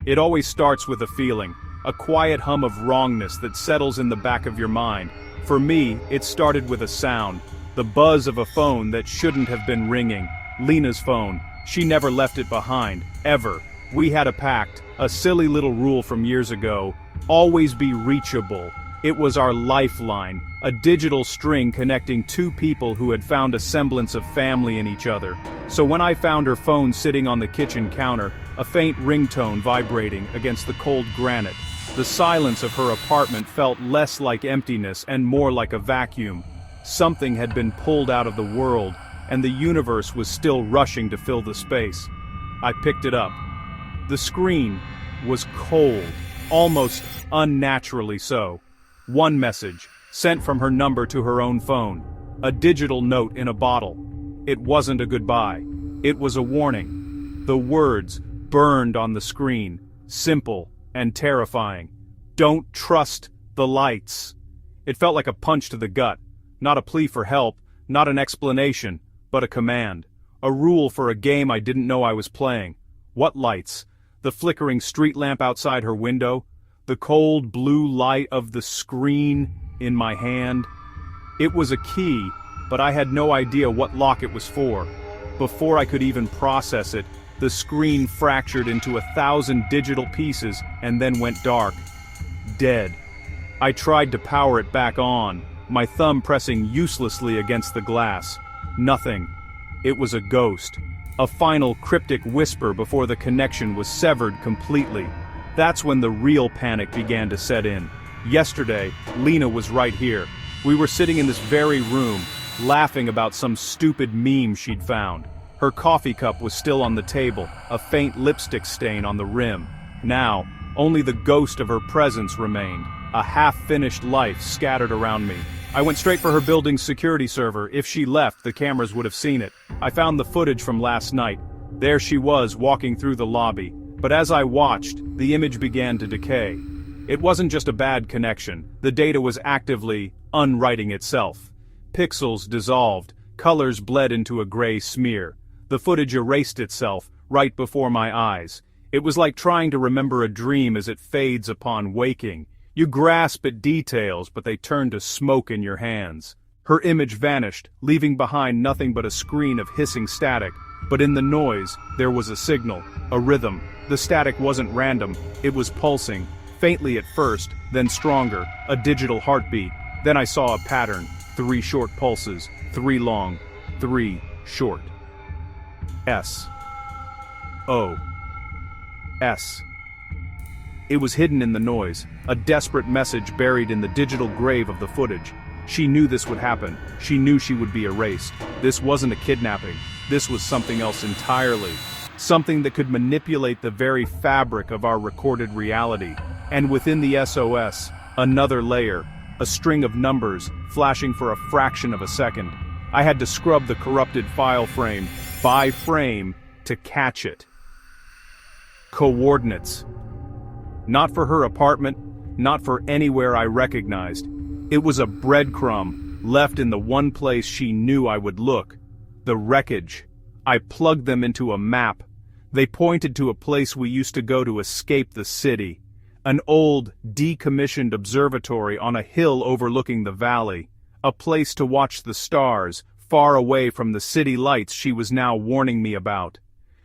It always starts with a feeling, a quiet hum of wrongness that settles in the back of your mind. For me, it started with a sound, the buzz of a phone that shouldn't have been ringing. Lena's phone. She never left it behind, ever. We had a pact, a silly little rule from years ago, always be reachable. It was our lifeline, a digital string connecting two people who had found a semblance of family in each other. So when I found her phone sitting on the kitchen counter, a faint ringtone vibrating against the cold granite, the silence of her apartment felt less like emptiness and more like a vacuum. Something had been pulled out of the world, and the universe was still rushing to fill the space. I picked it up. The screen was cold, almost unnaturally so. One message, sent from her number to her own phone. A digital note in a bottle. It wasn't a goodbye. It was a warning. The words burned on the screen, simple and terrifying. Don't trust the lights. It felt like a punch to the gut. Not a plea for help, not an explanation, but a command. A rule for a game I didn't know I was playing. What lights? The flickering street lamp outside her window? The cold blue light of the screen in my hand? It was a key, but I had no idea what lock it was for. Before I could even process it, the screen fractured into 1,000 digital pieces and then went dark. Dead. I tried to power it back on, my thumb pressing uselessly against the glass. Nothing. It was a ghost. A final cryptic whisper before the connection was severed completely. That's when the real panic began to set in. Yesterday, Lena was right here. We were sitting in this very room, laughing about some stupid meme she'd found. Her coffee cup was still on the table, a faint lipstick stain on the rim. Now, only the ghost of her presence remained, a half-finished life scattered around me. I went straight for her building's security server. If she left, the cameras would have seen it. I found the footage from last night. There she was, walking through the lobby. But as I watched, the image began to decay. It wasn't just a bad connection. The data was actively unwriting itself. Pixels dissolved, colors bled into a gray smear. The footage erased itself, right before my eyes. It was like trying to remember a dream as it fades upon waking. You grasp at details, but they turn to smoke in your hands. Her image vanished, leaving behind nothing but a screen of hissing static. But in the noise, there was a signal, a rhythm. The static wasn't random, it was pulsing, faintly at first, then stronger, a digital heartbeat. Then I saw a pattern, 3 short pulses, 3 long, 3 short. S. O. S. It was hidden in the noise, a desperate message buried in the digital grave of the footage. She knew this would happen. She knew she would be erased. This wasn't a kidnapping. This was something else entirely. Something that could manipulate the very fabric of our recorded reality. And within the SOS, another layer, a string of numbers, flashing for a fraction of a second. I had to scrub the corrupted file frame, by frame, to catch it. Coordinates. Not for her apartment, not for anywhere I recognized. It was a breadcrumb, left in the one place she knew I would look. The wreckage. I plugged them into a map. They pointed to a place we used to go to escape the city. An old, decommissioned observatory on a hill overlooking the valley. A place to watch the stars, far away from the city lights she was now warning me about.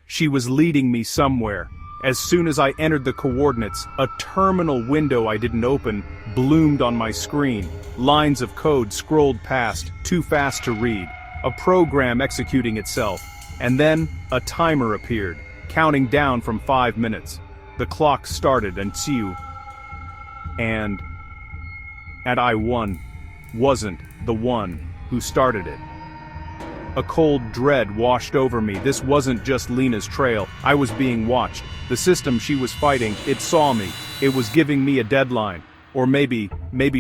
She was leading me somewhere. As soon as I entered the coordinates, a terminal window I didn't open bloomed on my screen. Lines of code scrolled past, too fast to read. A program executing itself. And then, a timer appeared, counting down from 5 minutes. The clock started until... And I wasn't the one who started it. A cold dread washed over me. This wasn't just Lena's trail. I was being watched. The system she was fighting, it saw me. It was giving me a deadline. Or maybe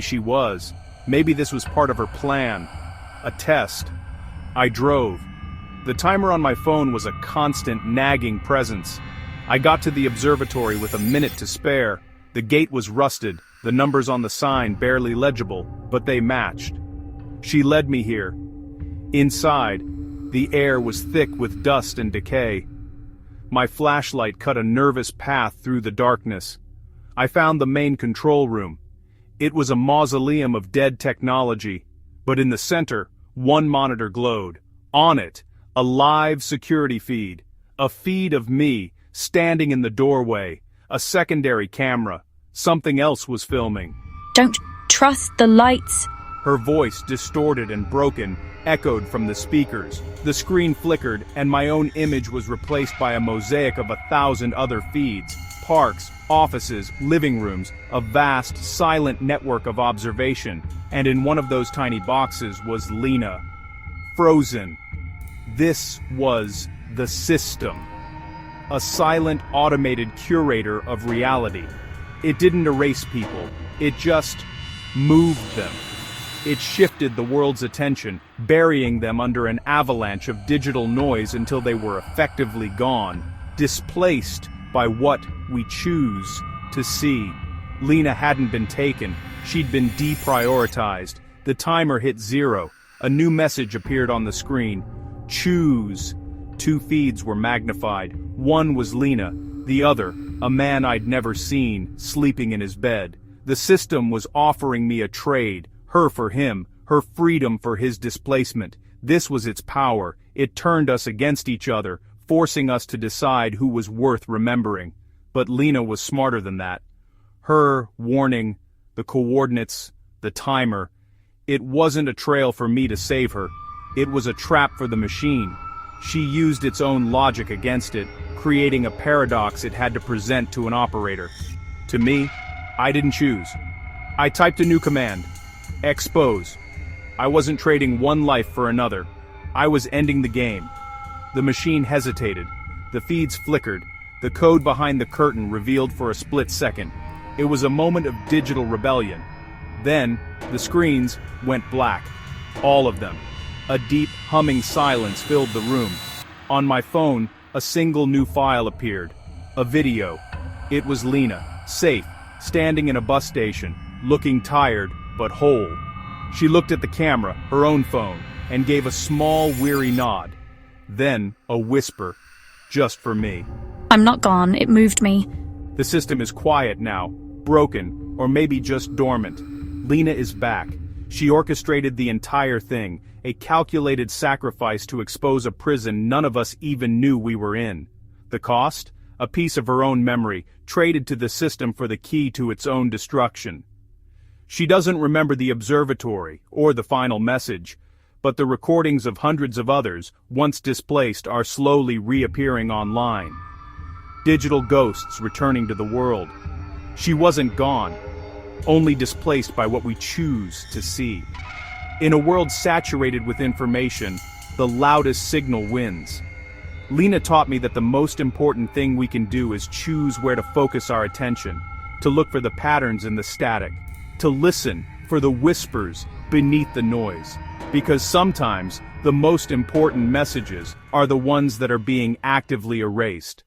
she was. Maybe this was part of her plan. A test. I drove. The timer on my phone was a constant, nagging presence. I got to the observatory with a minute to spare. The gate was rusted, the numbers on the sign barely legible, but they matched. She led me here. Inside, the air was thick with dust and decay. My flashlight cut a nervous path through the darkness. I found the main control room. It was a mausoleum of dead technology, but in the center, one monitor glowed. On it, a live security feed. A feed of me, standing in the doorway. A secondary camera. Something else was filming. Don't trust the lights. Her voice, distorted and broken, echoed from the speakers. The screen flickered, and my own image was replaced by a mosaic of 1,000 other feeds. Parks, offices, living rooms, a vast, silent network of observation. And in one of those tiny boxes was Lena. Frozen. This was the system. A silent, automated curator of reality. It didn't erase people. It just moved them. It shifted the world's attention, burying them under an avalanche of digital noise until they were effectively gone, displaced by what we choose to see. Lena hadn't been taken. She'd been deprioritized. The timer hit 0. A new message appeared on the screen. Choose. 2 feeds were magnified. One was Lena, the other, a man I'd never seen, sleeping in his bed. The system was offering me a trade, her for him, her freedom for his displacement. This was its power. It turned us against each other, forcing us to decide who was worth remembering. But Lena was smarter than that. Her warning, the coordinates, the timer. It wasn't a trail for me to save her. It was a trap for the machine. She used its own logic against it, creating a paradox it had to present to an operator. To me, I didn't choose. I typed a new command. Expose. I wasn't trading one life for another. I was ending the game. The machine hesitated. The feeds flickered. The code behind the curtain revealed for a split second. It was a moment of digital rebellion. Then, the screens went black. All of them. A deep, humming silence filled the room. On my phone, a single new file appeared. A video. It was Lena, safe, standing in a bus station, looking tired, but whole. She looked at the camera, her own phone, and gave a small, weary nod. Then, a whisper. Just for me. I'm not gone, it moved me. The system is quiet now, broken, or maybe just dormant. Lena is back. She orchestrated the entire thing, a calculated sacrifice to expose a prison none of us even knew we were in. The cost? A piece of her own memory, traded to the system for the key to its own destruction. She doesn't remember the observatory, or the final message, but the recordings of hundreds of others, once displaced, are slowly reappearing online. Digital ghosts returning to the world. She wasn't gone, only displaced by what we choose to see. In a world saturated with information, the loudest signal wins. Lena taught me that the most important thing we can do is choose where to focus our attention, to look for the patterns in the static, to listen for the whispers beneath the noise. Because sometimes, the most important messages are the ones that are being actively erased.